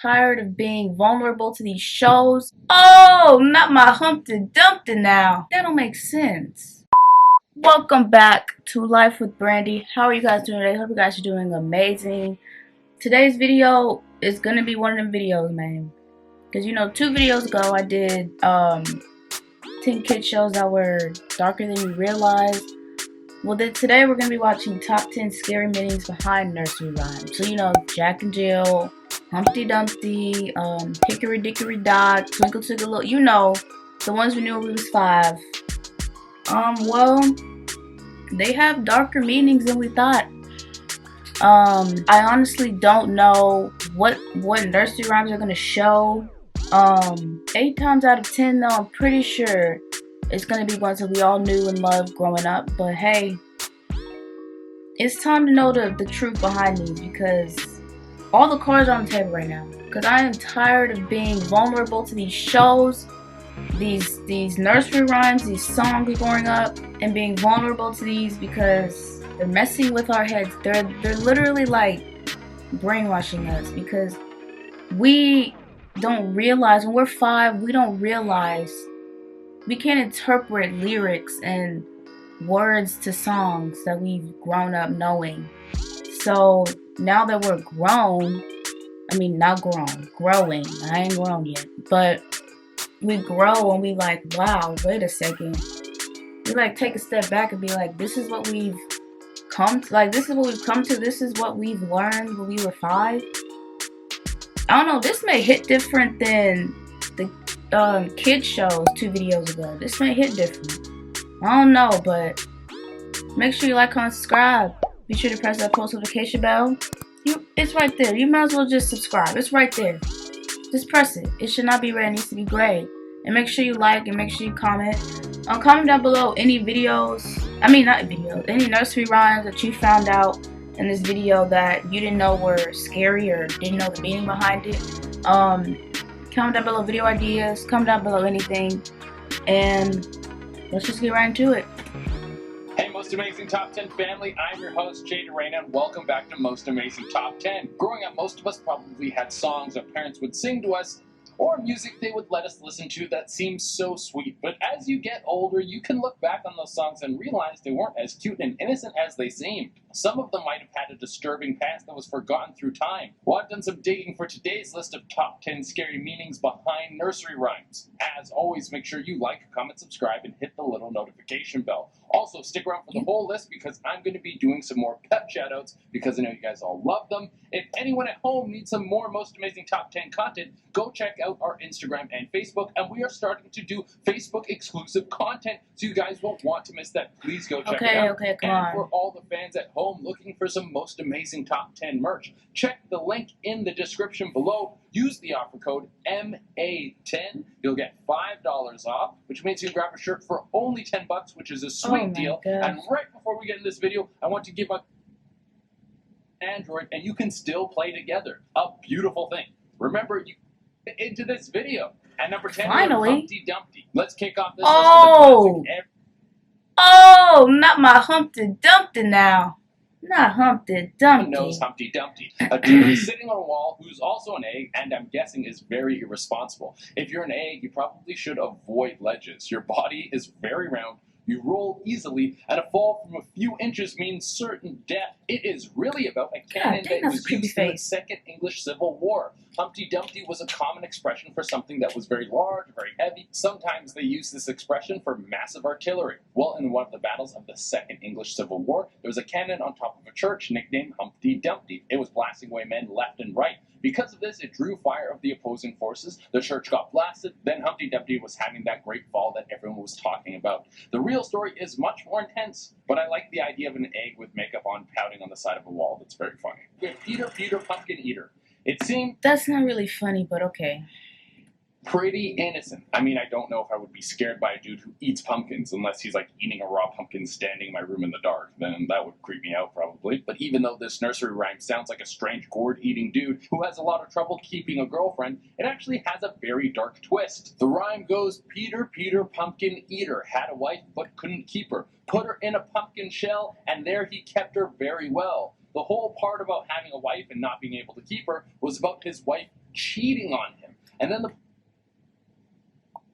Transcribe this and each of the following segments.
Tired of being vulnerable to these shows. Oh, not my Humpty Dumpty now. That don't make sense. Welcome back to Life with Brandy. How are you guys doing today? Hope you guys are doing amazing. Today's video is gonna be one of them videos, man. Cause you know, 2 videos ago I did 10 kid shows that were darker than you realized. Well, then today we're gonna be watching top 10 scary meanings behind nursery rhymes. So you know, Jack and Jill, Humpty Dumpty, Hickory Dickory Dock, Twinkle Twinkle Little, you know, the ones we knew when we was 5. Well, they have darker meanings than we thought. I honestly don't know what nursery rhymes are gonna show. 8 times out of 10 though, I'm pretty sure it's gonna be ones that we all knew and loved growing up. But hey, it's time to know the truth behind these, because all the cards are on the table right now. Because I am tired of being vulnerable to these shows, these nursery rhymes, these songs growing up, and being vulnerable to these because they're messing with our heads. They're literally like brainwashing us, because we don't realize when we're 5, we don't realize we can't interpret lyrics and words to songs that we've grown up knowing. So now that we're grown, growing, I ain't grown yet, but we grow and we like, wow, wait a second. We like take a step back and be like, this is what we've come to, this is what we've learned when we were 5. I don't know, this may hit different than the kid shows 2 videos ago. This may hit different. I don't know, but make sure you like, comment, subscribe. Be sure to press that post notification bell. It's right there. You might as well just subscribe. It's right there. Just press it. It should not be red. It needs to be gray. And make sure you like and make sure you comment. Comment down below any any nursery rhymes that you found out in this video that you didn't know were scary or didn't know the meaning behind it. Comment down below video ideas. Comment down below anything. And let's just get right into it. Hey, Most Amazing Top 10 family, I'm your host, Jay Durena, and welcome back to Most Amazing Top 10. Growing up, most of us probably had songs our parents would sing to us, or music they would let us listen to that seems so sweet. But as you get older, you can look back on those songs and realize they weren't as cute and innocent as they seemed. Some of them might have had a disturbing past that was forgotten through time. Well, I've done some digging for today's list of top 10 scary meanings behind nursery rhymes. As always, make sure you like, comment, subscribe, and hit the little notification bell. Also, stick around for the whole list, because I'm going to be doing some more pep shoutouts, because I know you guys all love them. If anyone at home needs some more Most Amazing Top 10 content, go check out our Instagram and Facebook, and we are starting to do Facebook exclusive content, so you guys won't want to miss that. Please go check it out. Okay, come on. And for all the fans at home looking for some Most Amazing Top 10 merch, check the link in the description below. Use the offer code MA10. You'll get $5 off, which means you can grab a shirt for only $10, which is a sweet deal. Gosh. And right before we get in this video, I want to give a Android, and you can still play together. A beautiful thing. Remember, you into this video. At number 10, finally, Humpty Dumpty. Let's kick off this list with the classic. Oh, not my Humpty Dumpty now. Not Humpty Dumpty. Knows Humpty Dumpty, a dude sitting on a wall who's also an egg, and I'm guessing is very irresponsible. If you're an egg, you probably should avoid ledges. Your body is very round, you roll easily, and a fall from a few inches means certain death. It is really about a cannon that was used in the Second English Civil War. Humpty Dumpty was a common expression for something that was very large, very heavy. Sometimes they used this expression for massive artillery. Well, in one of the battles of the Second English Civil War, there was a cannon on top of a church nicknamed Humpty Dumpty. It was blasting away men left and right. Because of this, it drew fire of the opposing forces. The church got blasted. Then Humpty Dumpty was having that great fall that everyone was talking about. The real story is much more intense, but I like the idea of an egg with makeup on pouting on the side of a wall. That's very funny. We have Peter Pumpkin Eater. It seemed that's not really funny, but okay. Pretty innocent. I mean, I don't know if I would be scared by a dude who eats pumpkins unless he's like eating a raw pumpkin standing in my room in the dark. Then that would creep me out probably. But even though this nursery rhyme sounds like a strange gourd-eating dude who has a lot of trouble keeping a girlfriend, it actually has a very dark twist. The rhyme goes, Peter Pumpkin Eater had a wife but couldn't keep her. Put her in a pumpkin shell, and there he kept her very well. The whole part about having a wife and not being able to keep her was about his wife cheating on him. And then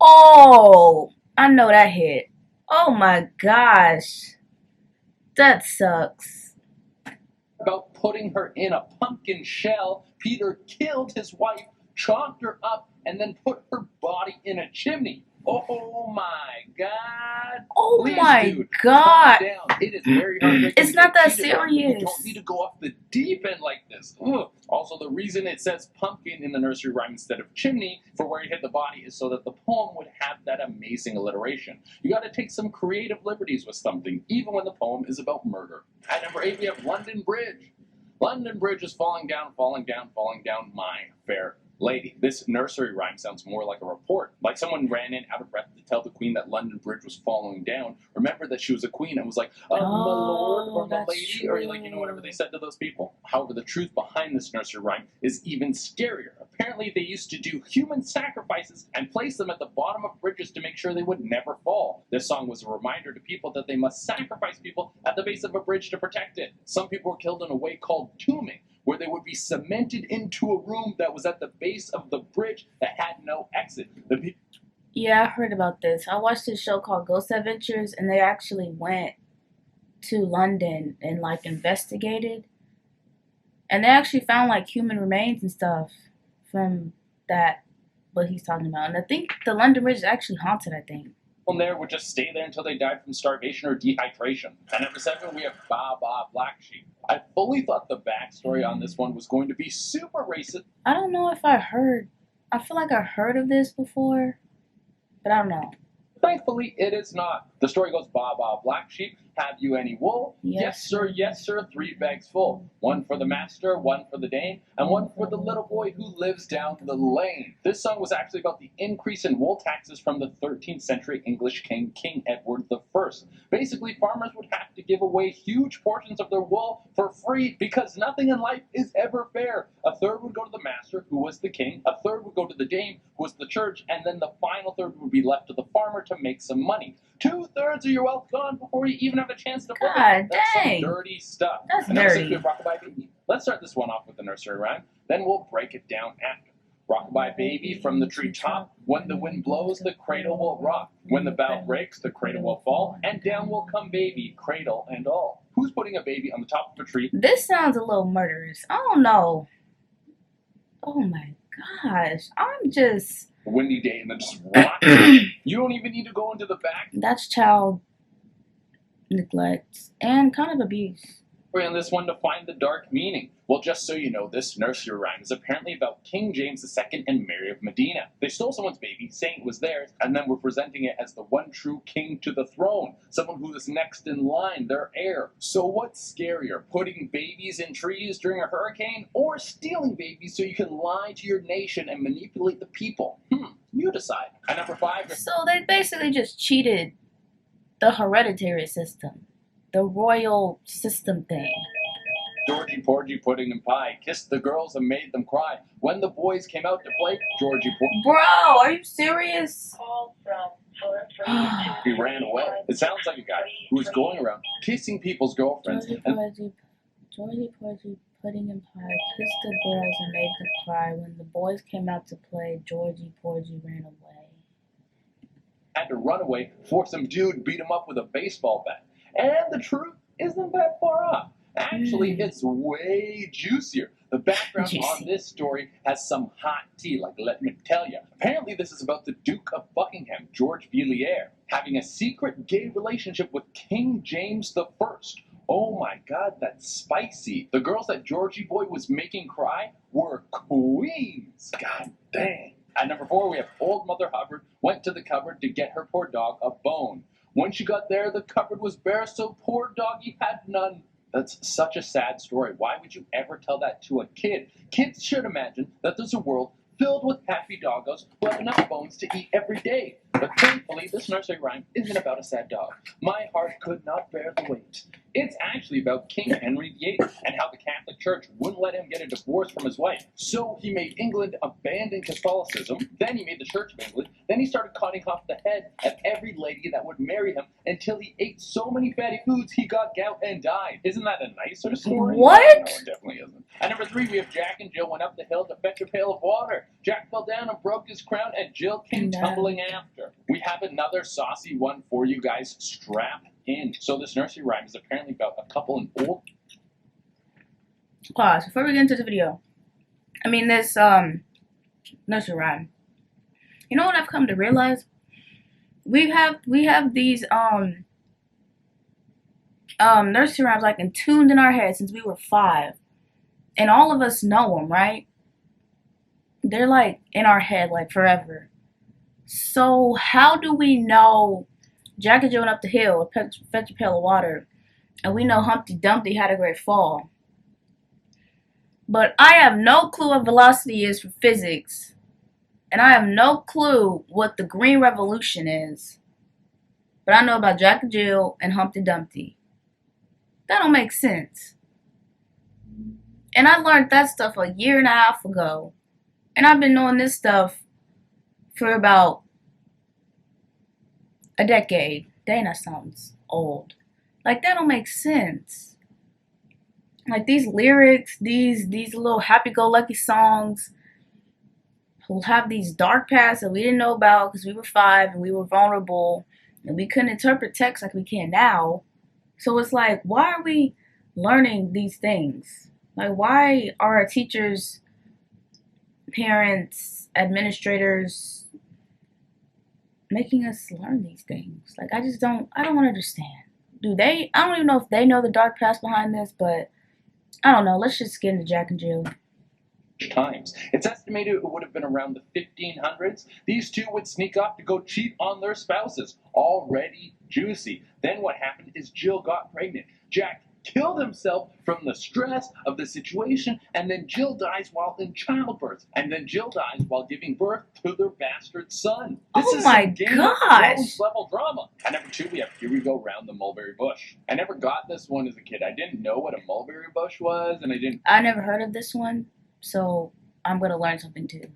Oh, I know that hit. Oh my gosh. That sucks. about putting her in a pumpkin shell, Peter killed his wife, chopped her up, and then put her body in a chimney. Oh my God! Oh Please, my dude, God. calm down. It is very heartbreaking. It's to not get that cheated on. You serious. don't need to go off the deep end like this. Ugh. Also, the reason it says pumpkin in the nursery rhyme instead of chimney for where he hit the body is so that the poem would have that amazing alliteration. You got to take some creative liberties with something, even when the poem is about murder. At number 8, we have London Bridge. London Bridge is falling down, falling down, falling down, my fair lady. This nursery rhyme sounds more like a report. Like someone ran in out of breath to tell the queen that London Bridge was falling down. Remember that she was a queen and was like, my lord or my lady, true. or like, whatever they said to those people. However, the truth behind this nursery rhyme is even scarier. Apparently, they used to do human sacrifices and place them at the bottom of bridges to make sure they would never fall. This song was a reminder to people that they must sacrifice people at the base of a bridge to protect it. Some people were killed in a way called tombing, where they would be cemented into a room that was at the base of the bridge that had no exit. Yeah, I heard about this. I watched this show called Ghost Adventures, and they actually went to London and like investigated, and they actually found like human remains and stuff from that what he's talking about. And I think the London Bridge is actually haunted, I think. There would just stay there until they died from starvation or dehydration. And number 7, we have Baa Baa Black Sheep. I fully thought the backstory on this one was going to be super racist. I don't know if I feel like I heard of this before, but I don't know. Thankfully, it is not. The story goes, Baa Baa Black Sheep, have you any wool? Yes, sir, 3 bags full. 1 for the master, 1 for the dame, and 1 for the little boy who lives down the lane. This song was actually about the increase in wool taxes from the 13th century English king, King Edward I. Basically, farmers would have to give away huge portions of their wool for free because nothing in life is ever fair. A third would go to the master, who was the king, a third would go to the dame, who was the church, and then the final third would be left to the farmer to make some money. 2/3 of your wealth gone before you even have a chance to flip it. That's dang. some dirty stuff. That's and dirty. Rockabye Baby. Let's start this one off with the nursery rhyme, then we'll break it down after. Rockabye baby from the treetop. When the wind blows, the cradle will rock. When the bough breaks, the cradle will fall. And down will come baby, cradle and all. Who's putting a baby on the top of a tree? This sounds a little murderous. I don't know. Oh my gosh. I'm just... A windy day and then just rock. You don't even need to go into the back. That's child neglect and kind of abuse. On this one to find the dark meaning. Well, just so you know, this nursery rhyme is apparently about King James II and Mary of Medina. They stole someone's baby, saying it was theirs, and then were presenting it as the one true king to the throne, someone who is next in line, their heir. So what's scarier, putting babies in trees during a hurricane, or stealing babies so you can lie to your nation and manipulate the people? You decide. At number 5... So they basically just cheated the hereditary system. The royal system thing. Georgie Porgy Pudding and Pie kissed the girls and made them cry. When the boys came out to play, Georgie Porgy... Bro, are you serious? He ran away. It sounds like a guy who was going around kissing people's girlfriends. Georgie Porgy Pudding and Pie kissed the girls and made them cry. When the boys came out to play, Georgie Porgy ran away. Had to run away before some dude beat him up with a baseball bat. And the truth isn't that far off. Actually, it's way juicier. The background on this story has some hot tea, like let me tell you. Apparently, this is about the Duke of Buckingham, George Villiers, having a secret gay relationship with King James I. Oh my God, that's spicy. The girls that Georgie Boy was making cry were queens. God dang. At number 4, we have old Mother Hubbard went to the cupboard to get her poor dog a bone. When she got there, the cupboard was bare, so poor doggy had none. That's such a sad story. Why would you ever tell that to a kid? Kids should imagine that there's a world filled with happy doggos who have enough bones to eat every day. But thankfully, this nursery rhyme isn't about a sad dog. My heart could not bear the weight. It's actually about King Henry VIII and how the Catholic Church wouldn't let him get a divorce from his wife. So he made England abandon Catholicism, then he made the Church of England, then he started cutting off the head of every lady that would marry him until he ate so many fatty foods he got gout and died. Isn't that a nicer story? What? No, it definitely isn't. At number 3, we have Jack and Jill went up the hill to fetch a pail of water. Jack fell down and broke his crown, and Jill came tumbling after. We have another saucy one for you guys. Strap in. So this nursery rhyme is apparently about a couple in old... Pause before we get into the video. This nursery rhyme. You know what I've come to realize? We have these nursery rhymes like tuned in our heads since we were 5, and all of us know them, right? They're like in our head like forever. So how do we know Jack and Jill went up the hill to fetch a pail of water, and we know Humpty Dumpty had a great fall? But I have no clue what velocity is for physics, and I have no clue what the Green Revolution is. But I know about Jack and Jill and Humpty Dumpty. That don't make sense. And I learned that stuff a year and a half ago. And I've been knowing this stuff for about a decade. Dang, that sounds old. Like, that don't make sense. Like, these lyrics, these little happy-go-lucky songs will have these dark pasts that we didn't know about because we were 5 and we were vulnerable and we couldn't interpret text like we can now. So it's like, why are we learning these things? Like, why are our teachers, parents, administrators making us learn these things? Like, I don't understand. I don't even know if they know the dark past behind this, but I don't know. Let's just get into Jack and Jill. Times. It's estimated it would have been around the 1500s. These two would sneak off to go cheat on their spouses. Already juicy. Then what happened is Jill got pregnant. Jack killed himself from the stress of the situation, and then Jill dies while in childbirth. And then Jill dies while giving birth to their bastard son. This is my some Game gosh. of Thrones level drama. At number 2, we have Here We Go Round the Mulberry Bush. I never got this one as a kid. I didn't know what a mulberry bush was, and I never heard of this one, so I'm going to learn something too.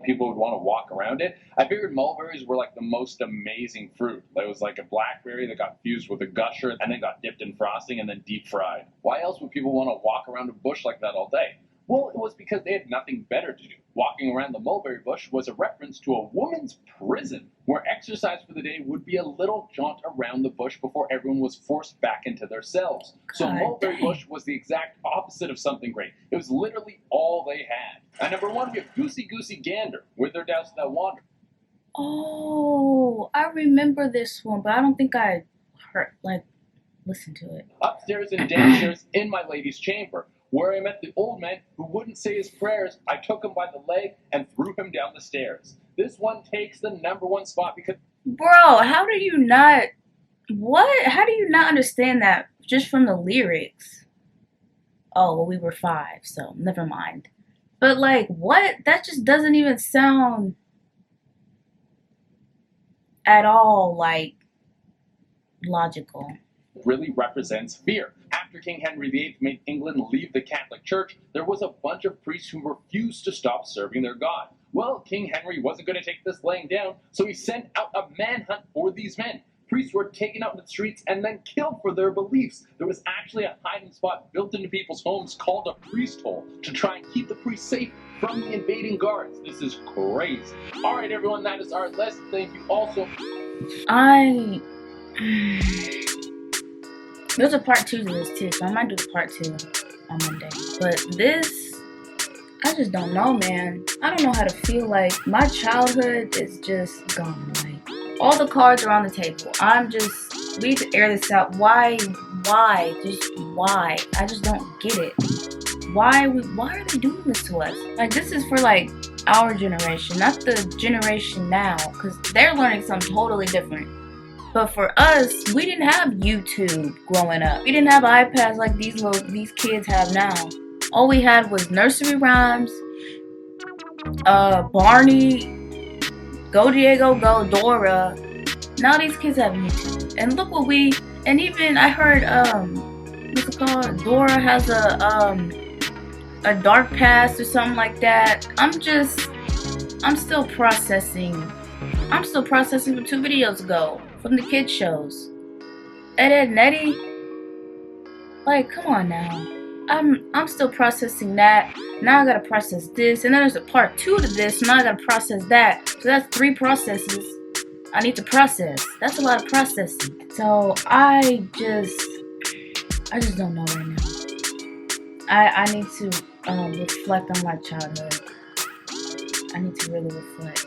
People would want to walk around it. I figured mulberries were like the most amazing fruit. It was like a blackberry that got fused with a gusher and then got dipped in frosting and then deep fried. Why else would people want to walk around a bush like that all day? Well, it was because they had nothing better to do. Walking around the mulberry bush was a reference to a woman's prison, where exercise for the day would be a little jaunt around the bush before everyone was forced back into their cells. So mulberry bush was the exact opposite of something great. It was literally all they had. At number 1, we have Goosey Goosey Gander, Whither Dost Thou Wander. Oh, I remember this one, but I don't think I listened to it. Upstairs and downstairs in my lady's chamber, where I met the old man who wouldn't say his prayers, I took him by the leg and threw him down the stairs. This one takes the number 1 spot because... Bro, how do you not understand that just from the lyrics? Oh, well, we were 5, so never mind. But like, what? That just doesn't even sound at all like logical. Really represents fear. After King Henry VIII made England leave the Catholic Church, there was a bunch of priests who refused to stop serving their God. Well, King Henry wasn't going to take this laying down, so he sent out a manhunt for these men. Priests were taken out in the streets and then killed for their beliefs. There was actually a hiding spot built into people's homes called a priest hole to try and keep the priests safe from the invading guards. This is crazy. All right, everyone, that is our list. Thank you also. There's a part 2 to this too, so I might do the part 2 on Monday. But this, I just don't know, man. I don't know how to feel. Like, my childhood is just gone. Like, all the cards are on the table. We need to air this out. Why? Just why? I just don't get it. Why are they doing this to us? Like, this is for like our generation, not the generation now, because they're learning something totally different. But for us, we didn't have YouTube growing up. We didn't have iPads like these kids have now. All we had was nursery rhymes Barney, Go Diego Go, Dora. Now these kids have YouTube. And look what we, and even I heard, what's it called? Dora has a dark past or something like that. I'm still processing. I'm still processing from 2 videos ago from the kids shows. Ed, Ed and Eddie. Like, come on now. I'm still processing that. Now I gotta process this, and then there's a part 2 to this. Now I gotta process that. So that's 3 processes I need to process. That's a lot of processing. So I just don't know right now. I need to reflect on my childhood. I need to really reflect.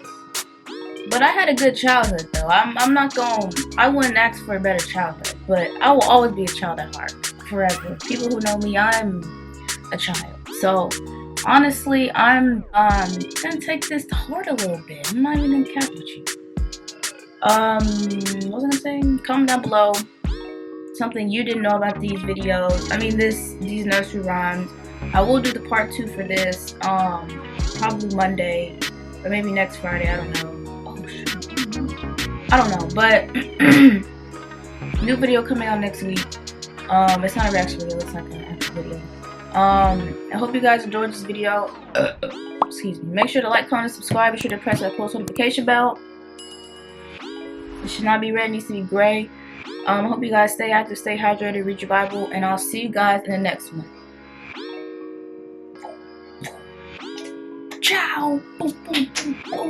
But I had a good childhood though. I'm not going. I wouldn't ask for a better childhood, but I will always be a child at heart, forever. People who know me, I'm a child. So honestly, I'm gonna take this to heart a little bit. I'm not even gonna cap with you. What was I gonna say? Comment down below something you didn't know about these videos. I mean, these nursery rhymes. I will do the part 2 for this. Probably Monday or maybe next Friday. I don't know. Oh shoot. I don't know. But new video coming out next week. It's not a reaction video. It's like an actual video. I hope you guys enjoyed this video. Excuse me. Make sure to like, comment, and subscribe. Be sure to press that post notification bell. It should not be red, it needs to be gray. I hope you guys stay active, stay hydrated, read your Bible, and I'll see you guys in the next one. Ciao! Boom, boom, boom, boom.